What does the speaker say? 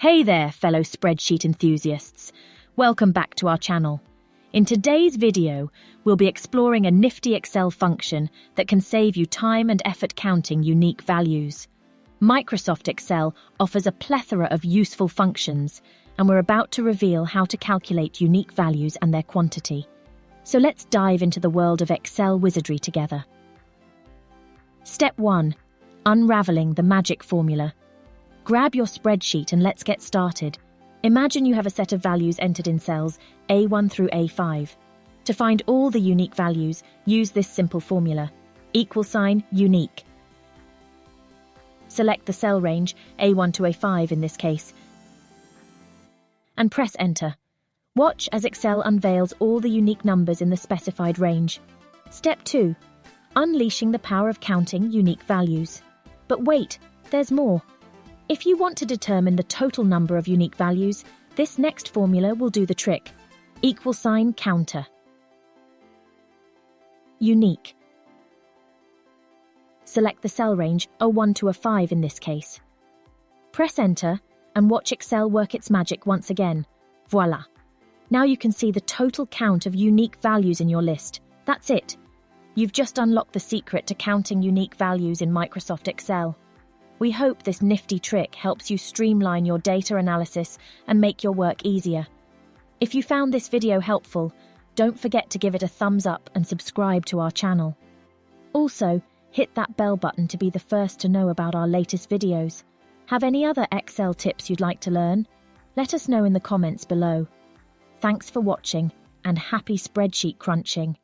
Hey there, fellow spreadsheet enthusiasts. Welcome back to our channel. In today's video, we'll be exploring a nifty Excel function that can save you time and effort counting unique values. Microsoft Excel offers a plethora of useful functions, and we're about to reveal how to calculate unique values and their quantity. So let's dive into the world of Excel wizardry together. Step 1. Unraveling the magic formula. Grab your spreadsheet and let's get started. Imagine you have a set of values entered in cells A1 through A5. To find all the unique values, use this simple formula. =unique. Select the cell range, A1 to A5 in this case, and press Enter. Watch as Excel unveils all the unique numbers in the specified range. Step 2. Unleashing the power of counting unique values. But wait, there's more. If you want to determine the total number of unique values, this next formula will do the trick. =COUNTA. Unique. Select the cell range, A1 to A5 in this case. Press Enter and watch Excel work its magic once again. Voila! Now you can see the total count of unique values in your list. That's it. You've just unlocked the secret to counting unique values in Microsoft Excel. We hope this nifty trick helps you streamline your data analysis and make your work easier. If you found this video helpful, don't forget to give it a thumbs up and subscribe to our channel. Also, hit that bell button to be the first to know about our latest videos. Have any other Excel tips you'd like to learn? Let us know in the comments below. Thanks for watching and happy spreadsheet crunching.